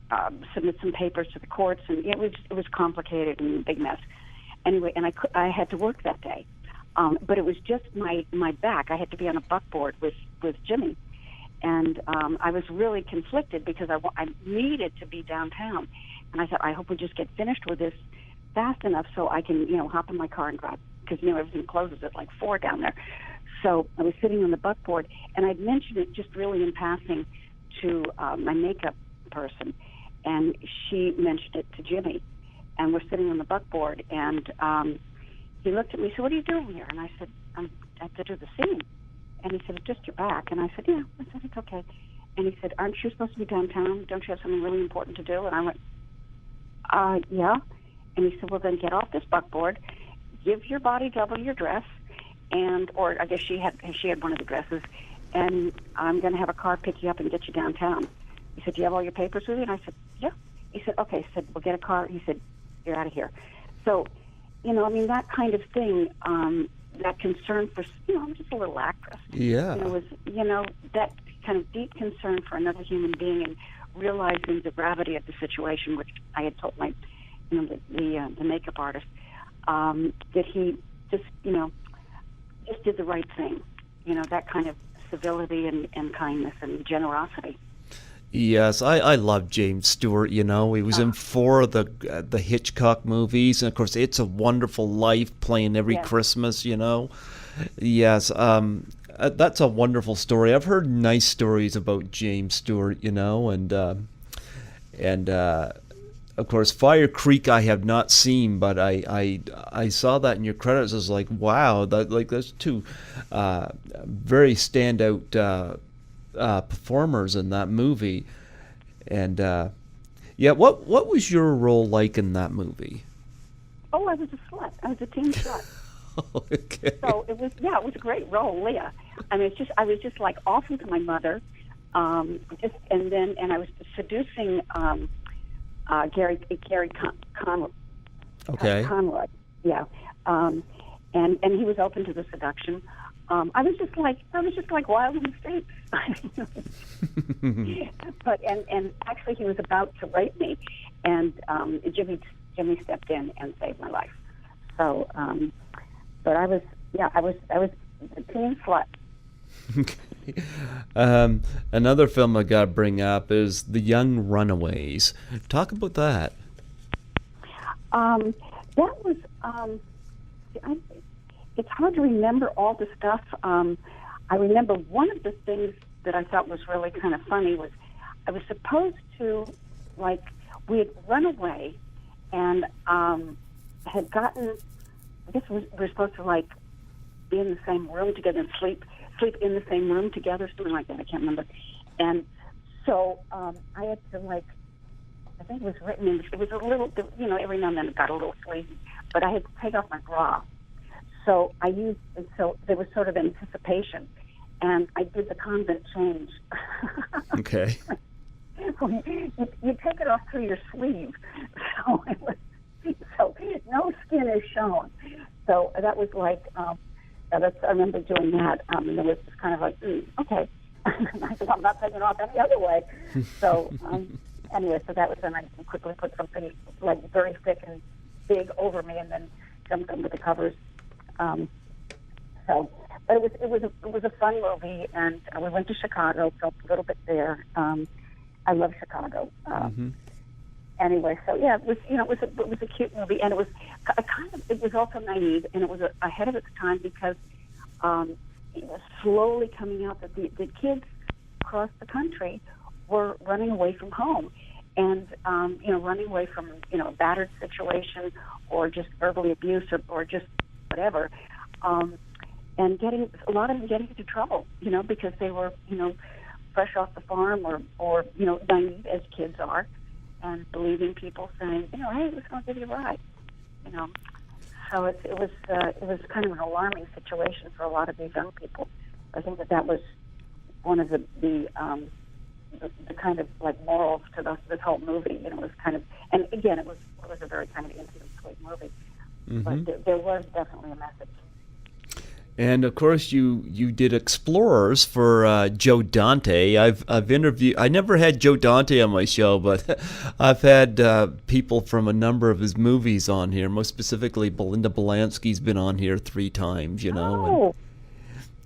Speaker 2: submit some papers to the courts, and it was complicated and a big mess. Anyway, and I had to work that day, but it was just my back. I had to be on a buckboard with Jimmy, and I was really conflicted because I needed to be downtown, and I thought, I hope we just get finished with this fast enough so I can hop in my car and drive, because everything closes at like 4 down there. So I was sitting on the buckboard, and I'd mentioned it just really in passing to my makeup person, and she mentioned it to Jimmy, and we're sitting on the buckboard, and he looked at me and said, "What are you doing here?" And I said, I have to do the scene. And he said, "It's just your back." And I said, "Yeah." I said, "It's okay." And he said, "Aren't you supposed to be downtown? Don't you have something really important to do?" And I went, "Yeah." And he said, "Well, then get off this buckboard, give your body double your dress, or I guess she had one of the dresses, and I'm going to have a car pick you up and get you downtown." He said, "Do you have all your papers with you?" And I said, "Yeah." He said, "Okay." He said, "We'll get a car." He said, "You're out of here." So, that kind of thing, that concern for, I'm just a little actress.
Speaker 1: Yeah.
Speaker 2: Was, that kind of deep concern for another human being, and realizing the gravity of the situation, which I had told my the makeup artist, that he just did the right thing, that kind of civility and kindness and generosity.
Speaker 1: Yes, I love James Stewart. He was in 4 of the Hitchcock movies, and of course, It's a Wonderful Life, playing every Christmas. Yes, that's a wonderful story. I've heard nice stories about James Stewart. And of course, Fire Creek I have not seen, but I saw that in your credits. I was like, wow, that's 2 very standout performers in that movie. And what was your role like in that movie?
Speaker 2: Oh, I was a slut. I was a teen slut.
Speaker 1: Okay.
Speaker 2: So it was a great role, Leah. I mean, I was just like awful to my mother, and I was seducing Gary Conroy.
Speaker 1: Okay.
Speaker 2: Conroy, yeah, and he was open to the seduction. I was just like wild in the streets. But and actually he was about to rape me, and Jimmy stepped in and saved my life. So, but I was a teen slut.
Speaker 1: Another film I got to bring up is The Young Runaways. Talk about that.
Speaker 2: That was it's hard to remember all the stuff. I remember one of the things that I thought was really kind of funny was I was supposed to, like, we had run away and had gotten, I guess we were supposed to, like, be in the same room together and sleep in the same room together, something like that. I can't remember. And so I had to, like, I think it was written in, it was a little, you know, every now and then it got a little sleazy, but I had to take off my bra. So there was sort of anticipation, and I did the convent change.
Speaker 1: Okay.
Speaker 2: You take it off through your sleeve, so no skin is shown. So that was like, I remember doing that, and it was just kind of like, okay. I said, I'm not taking it off any other way. So anyway, so that was when I quickly put something like very thick and big over me, and then jumped under the covers. But it was a fun movie, and we went to Chicago, filmed a little bit there. I love Chicago. Anyway, so yeah, it was a cute movie, and it was also naive, and it was ahead of its time because it was slowly coming out that the kids across the country were running away from home, and running away from a battered situation or just verbally abused or just whatever, and a lot of them getting into trouble, because they were, fresh off the farm or naive as kids are, and believing people saying, hey, let's go give you a ride, So it was kind of an alarming situation for a lot of these young people. I think that was one of the kind of like morals to this whole movie. It was kind of, and again, it was a very kind of intimate, sweet movie. Mm-hmm. But there was definitely a message.
Speaker 1: And of course, you did Explorers for Joe Dante. I've interviewed. I never had Joe Dante on my show, but I've had people from a number of his movies on here. Most specifically, Belinda Belansky's been on here 3 times.
Speaker 2: Oh.
Speaker 1: And,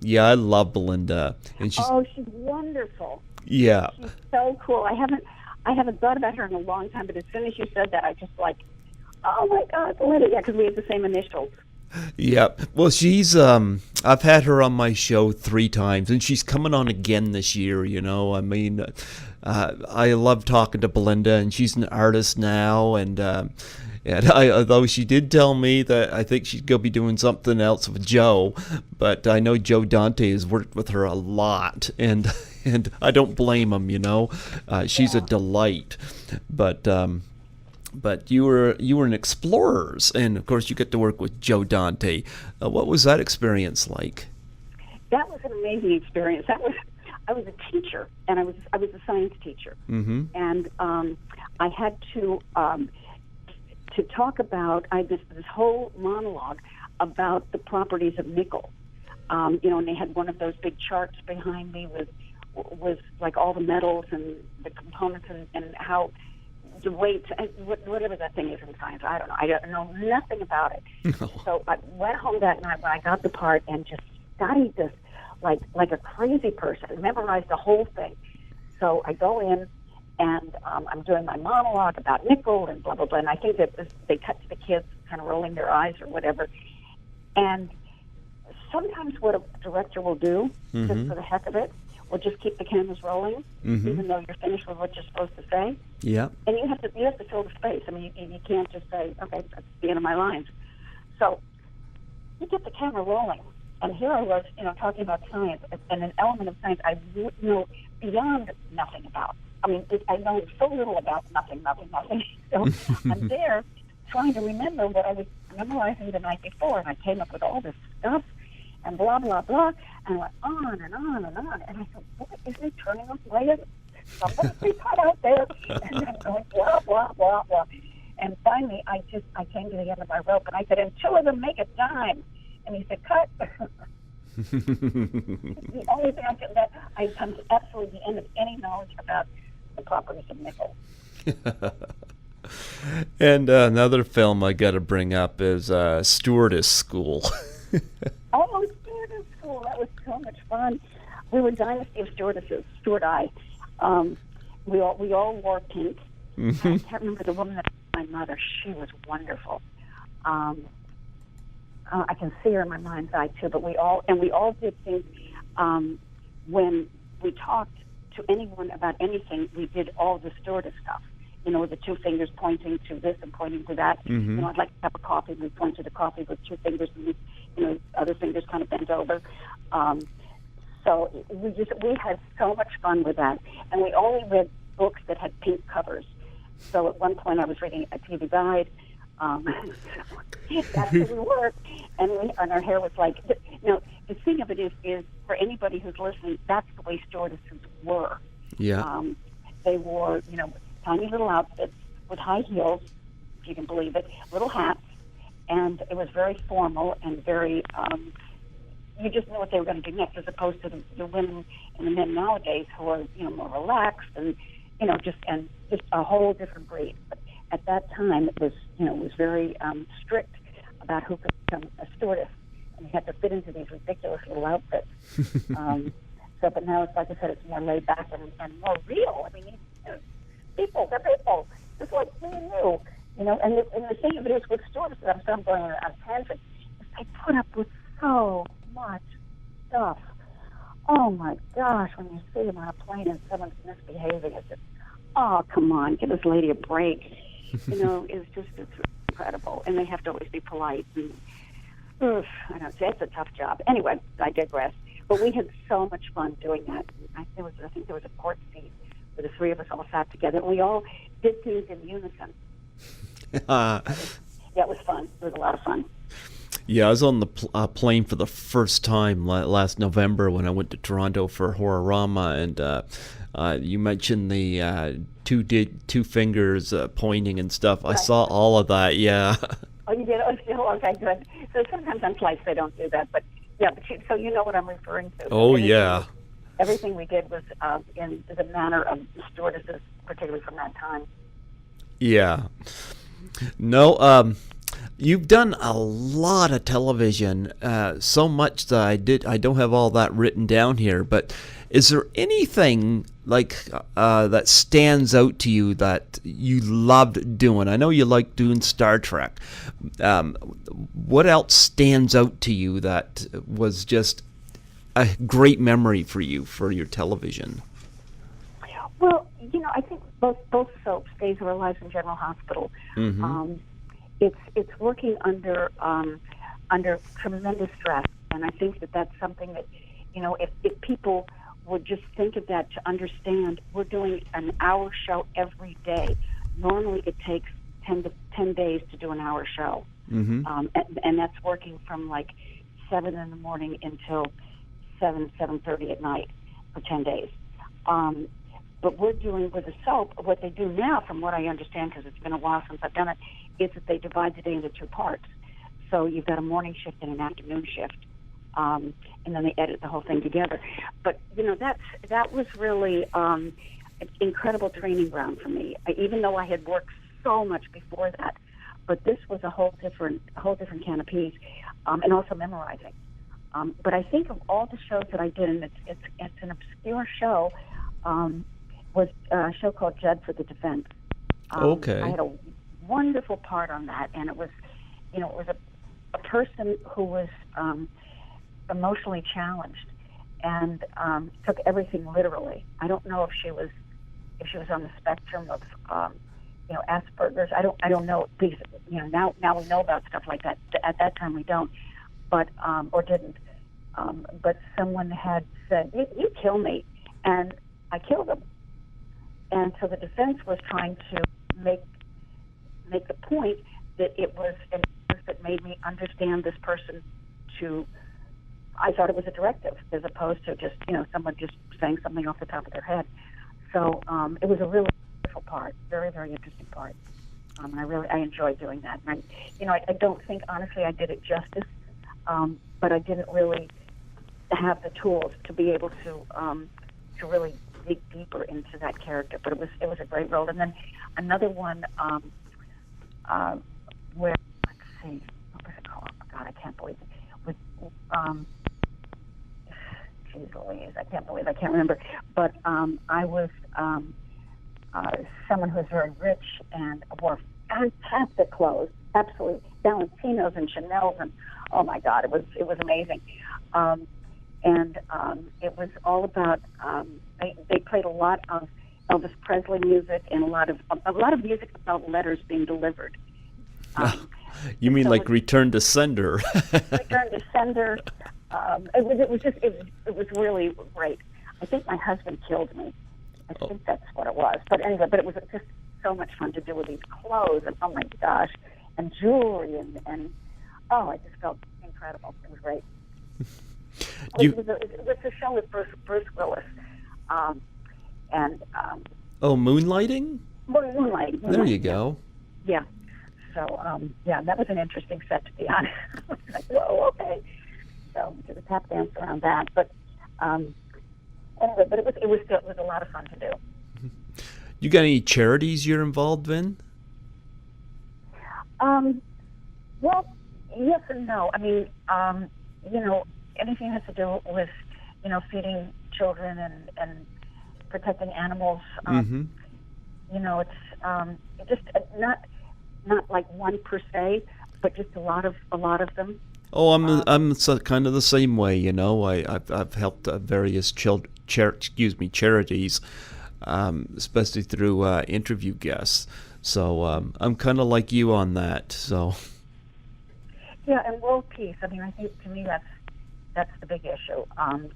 Speaker 1: yeah, I love Belinda, and she's
Speaker 2: wonderful.
Speaker 1: Yeah,
Speaker 2: she's so cool. I haven't thought about her in a long time, but as soon as you said that, I just like, oh my God, Belinda. Yeah, because we have the same initials.
Speaker 1: Yeah, well, she's I've had her on my show 3 times, and she's coming on again this year. I mean, I love talking to Belinda, and she's an artist now, and although she did tell me that I think she'd go be doing something else with Joe, but I know Joe Dante has worked with her a lot, and I don't blame him. She's a delight, But you were in Explorers, and of course you get to work with Joe Dante. What was that experience like?
Speaker 2: That was an amazing experience. I was a teacher, and I was a science teacher, mm-hmm. And I had to talk about this whole monologue about the properties of nickel. And they had one of those big charts behind me with like all the metals and the components and how. The weight, whatever that thing is in science, I don't know. I don't know nothing about it. No. So I went home that night when I got the part and just studied this like a crazy person. I memorized the whole thing. So I go in and I'm doing my monologue about nickel and blah, blah, blah. And I think that they cut to the kids kind of rolling their eyes or whatever. And sometimes what a director will do, mm-hmm. just for the heck of it, will just keep the cameras rolling, mm-hmm. even though you're finished with what you're supposed to say.
Speaker 1: Yeah.
Speaker 2: And you have to fill the space. I mean, you can't just say, okay, that's the end of my lines. So you get the camera rolling, and here I was, talking about science and an element of science I know beyond nothing about. I mean, I know so little about nothing. So I'm there trying to remember what I was memorizing the night before, and I came up with all this stuff. And blah, blah, blah, and I went on and on and on. And I said, what is he turning us away? Somebody be cut out there. And I'm going, blah, blah, blah, blah. And finally, I came to the end of my rope, and I said, and 2 of them make a dime. And he said, cut. The only thing that I come to absolutely the end of any knowledge about the properties of nickel.
Speaker 1: And another film I got to bring up is Stewardess School.
Speaker 2: Oh, Stewardess School! That was so much fun. We were Dynasty of Stewardesses, Stewart I. We all wore pink. I can't remember the woman that was my mother. She was wonderful. I can see her in my mind's eye too. But we all did things. When we talked to anyone about anything, we did all the stewardess stuff. You know, the two fingers pointing to this and pointing to that. You know, I'd like to have a coffee. We point to the coffee with two fingers, and other fingers kind of bent over. So we had so much fun with that, and we only read books that had pink covers. So at one point, I was reading A TV Guide. That's who we were, and our hair was like. The thing of it is for anybody who's listening, that's the way stewardesses were.
Speaker 1: Yeah.
Speaker 2: They wore, tiny little outfits with high heels, if you can believe it, little hats, and it was very formal and very. You just knew what they were going to do next, as opposed to the women and the men nowadays who are, more relaxed and, just a whole different breed. But at that time, it was very strict about who could become a stewardess, and you had to fit into these ridiculous little outfits. But now it's, like I said, it's more laid back and more real. I mean, they're people, just like me and you, And the thing of it is with stewardesses, I'm going on a tangent, is they put up with so much stuff. Oh my gosh, when you see them on a plane and someone's misbehaving, it's just, oh, come on, give this lady a break. It's incredible. And they have to always be polite. And, I know, it's a tough job. Anyway, I digress. But we had so much fun doing that. I think there was a court seat where the three of us all sat together. And we all did things in unison. Yeah, it was fun. It was a lot of fun.
Speaker 1: Yeah, I was on the plane for the first time last November when I went to Toronto for Horrorama, and you mentioned the two fingers pointing and stuff. Right. I saw all of that. Yeah. Oh, you did? Oh, okay, good. So sometimes on flights they don't do that, but yeah. So you know what I'm referring to. Oh, yeah.
Speaker 2: Everything we did was in the manner of stewardesses, particularly from that time.
Speaker 1: Yeah. No. You've done a lot of television, so much that I don't have all that written down here, but is there anything that stands out to you that you loved doing? I know you like doing Star Trek. What else stands out to you that was just a great memory for you for your television?
Speaker 2: Well, I think both soaps, Days of Our Lives and General Hospital, it's working under tremendous stress, and I think that's something that, if people would just think of that to understand, we're doing an hour show every day. Normally, it takes 10 days to do an hour show, and that's working from 7 in the morning until 7:30 at night for 10 days. But we're doing with the soap, what they do now, from what I understand, because it's been a while since I've done it, is that they divide the day into two parts. So you've got a morning shift and an afternoon shift, and then they edit the whole thing together. But, that was really an incredible training ground for me, even though I had worked so much before that. But this was a whole different can of peas, and also memorizing. But I think of all the shows that I did, and it's an obscure show, was a show called Judd for the Defense.
Speaker 1: Okay.
Speaker 2: I had a wonderful part on that, and it was a person who was emotionally challenged and took everything literally. I don't know if she was on the spectrum of Asperger's. I don't know. Because, now we know about stuff like that. At that time we don't, but or didn't. But someone had said, "You kill me," and I killed him. And so the defense was trying to make the point that it was an illness that made me understand this person I thought it was a directive as opposed to just, someone just saying something off the top of their head. So it was a really wonderful part, very, very interesting part. And I enjoyed doing that. And I don't think, honestly, I did it justice, but I didn't really have the tools to be able to really dig deeper into that character. But it was a great role. And then another one where, let's see, what was it called? Oh, God, I can't believe it. With geez Louise, I can't remember. But I was someone who was very rich and wore fantastic clothes, absolutely Valentinos and Chanel's, and oh my God, it was amazing. And it was all about they played a lot of Elvis Presley music and a lot of music about letters being delivered.
Speaker 1: You mean
Speaker 2: so
Speaker 1: like Return to Sender?
Speaker 2: Return to Sender. It was really great. I think my husband killed me. I think that's what it was. But anyway, it was just so much fun to do with these clothes, and oh my gosh, and jewelry, and oh, I just felt incredible. It was great. It was a show with Bruce Willis, and
Speaker 1: Moonlighting?
Speaker 2: Moonlighting.
Speaker 1: There you go.
Speaker 2: Yeah. So that was an interesting set, to be honest. I was like, whoa, okay. So it was a tap dance around that, but anyway, but it was a lot of fun to do.
Speaker 1: You got any charities you're involved in?
Speaker 2: Well, yes and no. I mean, anything that has to do with, feeding children and protecting animals. It's just not like one per se, but just a lot of them.
Speaker 1: Oh, I'm kind of the same way. I've helped various charities, especially through interview guests. So I'm kind of like you on that. So.
Speaker 2: Yeah, and world peace. I mean, I think to me that's the big issue.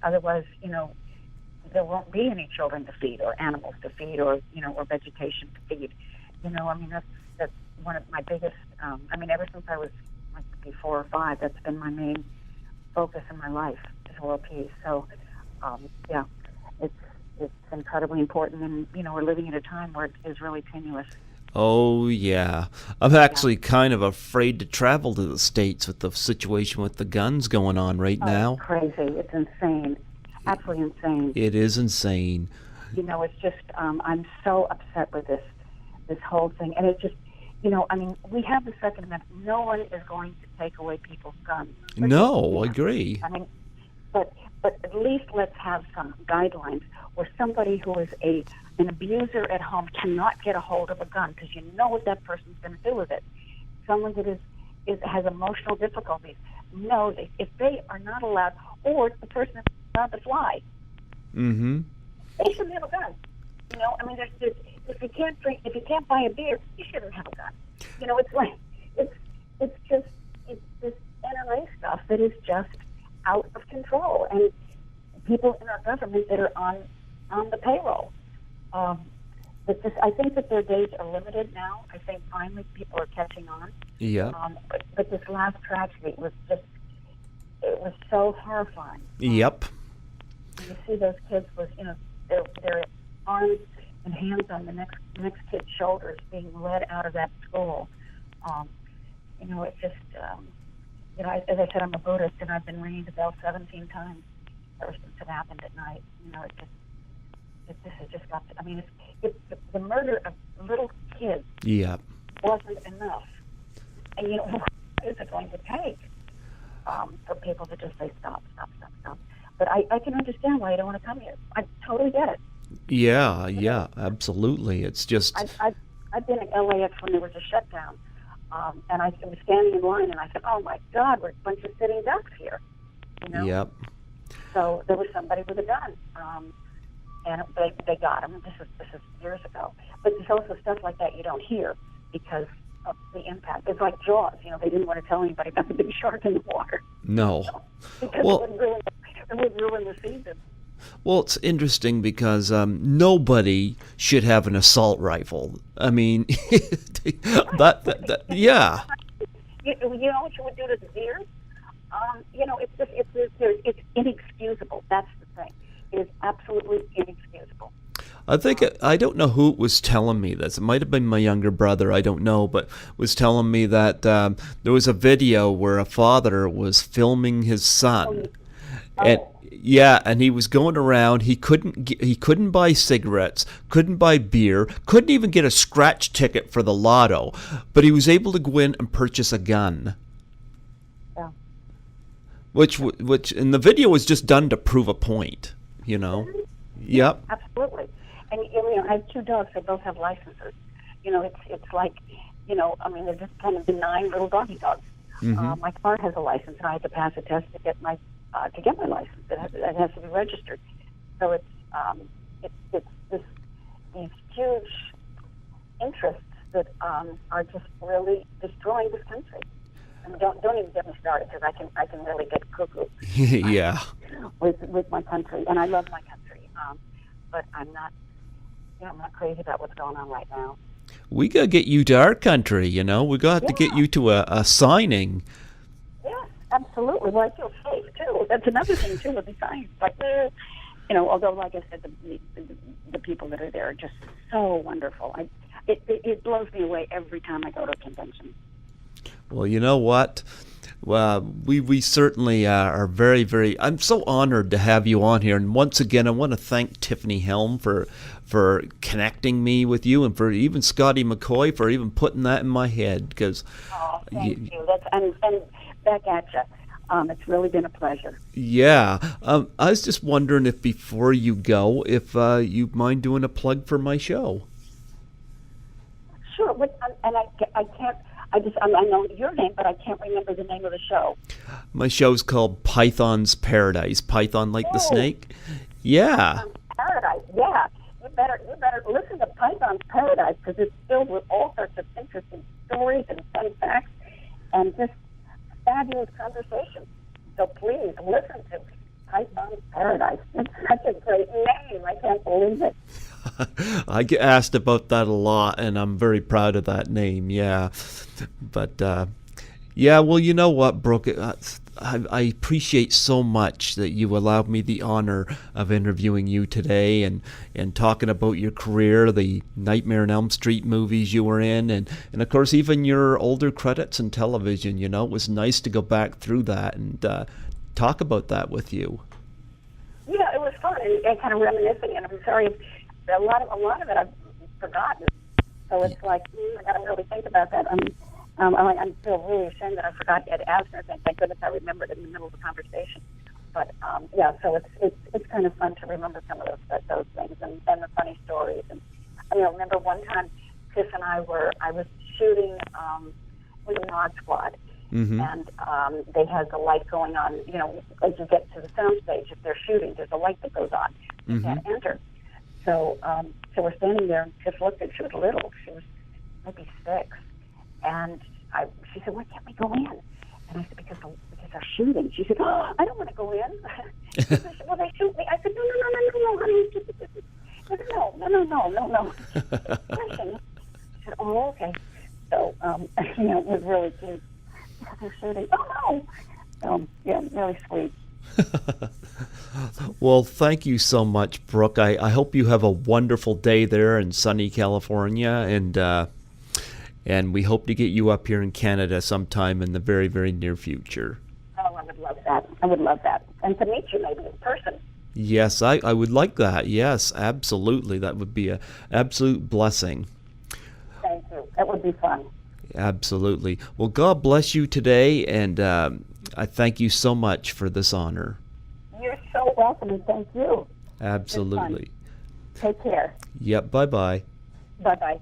Speaker 2: Otherwise, there won't be any children to feed, or animals to feed, or or vegetation to feed. I mean, that's one of my biggest. Ever since I was like maybe 4 or 5, that's been my main focus in my life, is world peace. So, it's incredibly important, and we're living at a time where it is really tenuous.
Speaker 1: Oh, yeah. I'm actually kind of afraid to travel to the States with the situation with the guns going on right now.
Speaker 2: It's crazy. It's insane. Absolutely insane.
Speaker 1: It is insane.
Speaker 2: It's just, I'm so upset with this whole thing. And it just, we have the Second Amendment. No one is going to take away people's guns.
Speaker 1: No, I agree.
Speaker 2: But at least let's have some guidelines where somebody who is an abuser at home cannot get a hold of a gun, because you know what that person's going to do with it. Someone that has emotional difficulties knows if they are not allowed, or the person is allowed to fly, they shouldn't have a gun. There's if you can't drink, if you can't buy a beer, you shouldn't have a gun. It's like it's this NRA stuff that is just out of control, and people in our government that are on the payroll. I think that their days are limited now. I think finally people are catching on.
Speaker 1: Yeah.
Speaker 2: But this last tragedy was so horrifying.
Speaker 1: Yep.
Speaker 2: You see those kids with, their arms and hands on the next kid's shoulders being led out of that school. It's just, as I said, I'm a Buddhist, and I've been ringing the bell 17 times ever since it happened at night. This has just got to, the murder of little kids wasn't enough. And what is it going to take for people to just say stop? But I can understand why you don't want to come here. I totally get it.
Speaker 1: Yeah, absolutely. It's just...
Speaker 2: I've been at LAX when there was a shutdown, and I was standing in line, and I said, oh my God, we're a bunch of sitting ducks here.
Speaker 1: Yep.
Speaker 2: So there was somebody with a gun. And they got him. This is years ago. But there's also stuff like that you don't hear because of the impact. It's like Jaws. They didn't want to tell anybody about the big shark in the water.
Speaker 1: No.
Speaker 2: Because it would ruin the season.
Speaker 1: Well, it's interesting because nobody should have an assault rifle. I mean, yeah.
Speaker 2: You know what you would do to the deer? It's inexcusable. That's the thing. It is absolutely inexcusable.
Speaker 1: I don't know who was telling me this. It might have been my younger brother, I don't know, but was telling me that there was a video where a father was filming his son, Yeah, and he was going around. He couldn't buy cigarettes, couldn't buy beer, couldn't even get a scratch ticket for the lotto, but he was able to go in and purchase a gun.
Speaker 2: Yeah.
Speaker 1: Which and the video was just done to prove a point, you know. Yep.
Speaker 2: Absolutely. And I have 2 dogs. They both have licenses. It's like, I mean, they're just kind of benign little doggy dogs.
Speaker 1: Mm-hmm.
Speaker 2: My car has a license, and I had to pass a test to get my license. It has to be registered. So it's these huge interests that are just really destroying this country. And don't even get me started, because I can really get cuckoo.
Speaker 1: Yeah.
Speaker 2: with my country, and I love my country. But I'm not crazy about what's going on right now.
Speaker 1: We gotta get you to our country, We got to get you to a signing.
Speaker 2: Yes, absolutely. Well, I feel safe too. That's another thing too with the signs. Like, although, like I said, the people that are there are just so wonderful. It blows me away every time I go to a convention.
Speaker 1: Well, you know what? Well, we certainly are very, very. I'm so honored to have you on here, and once again, I want to thank Tiffany Helm for connecting me with you, and for even Scotty McCoy for even putting that in my head. Because
Speaker 2: thank you. That's and back at you. It's really been a pleasure.
Speaker 1: Yeah, I was just wondering if before you go, if you mind doing a plug for my show.
Speaker 2: Sure. And I can't. I know your name, but I can't remember the name of the show.
Speaker 1: My show's called Python's Paradise. Python like the snake? Yeah.
Speaker 2: Python's Paradise, yeah. You better listen to Python's Paradise, because it's filled with all sorts of interesting stories and fun facts and just fabulous conversation. So please listen to Python's Paradise. It's such a great name. I can't believe it.
Speaker 1: I get asked about that a lot, and I'm very proud of that name, yeah. But, yeah, well, you know what, Brooke? I appreciate so much that you allowed me the honor of interviewing you today and talking about your career, the Nightmare on Elm Street movies you were in, and of course, even your older credits in television. It was nice to go back through that and talk about that with you. Yeah,
Speaker 2: it was fun and kind of reminiscing, and I'm sorry if a lot of it I've forgotten. So it's like, I got to really think about that. I feel really ashamed that I forgot Ed Asner. Thank goodness I remembered in the middle of the conversation. But yeah, so it's kind of fun to remember some of those things and the funny stories. And I remember one time Tiff and I was shooting with a Mod Squad. Mm-hmm. And they had the light going on. As you get to the soundstage, if they're shooting, there's a light that goes on. You can't enter. So we're standing there, and Tiff looked at. She was little. She was maybe 6, and she said, "Why can't we go in?" And I said, "Because they're shooting." She said, "Oh, I don't want to go in." She said, "Well, they shoot me." I said, "No, honey." No. She said, "Oh, okay." So it was really cute. Because they're shooting. Oh no. Yeah, really sweet.
Speaker 1: Well, thank you so much, Brooke. I hope you have a wonderful day there in sunny California, and we hope to get you up here in Canada sometime in the very, very near future.
Speaker 2: Oh, I would love that. And to meet you maybe in person.
Speaker 1: Yes, I would like that. Yes, absolutely. That would be an absolute blessing.
Speaker 2: Thank you. That would be fun.
Speaker 1: Absolutely. Well, God bless you today, and I thank you so much for this honor.
Speaker 2: You're so welcome, and thank you.
Speaker 1: Absolutely.
Speaker 2: Take care.
Speaker 1: Yep, bye-bye.
Speaker 2: Bye-bye.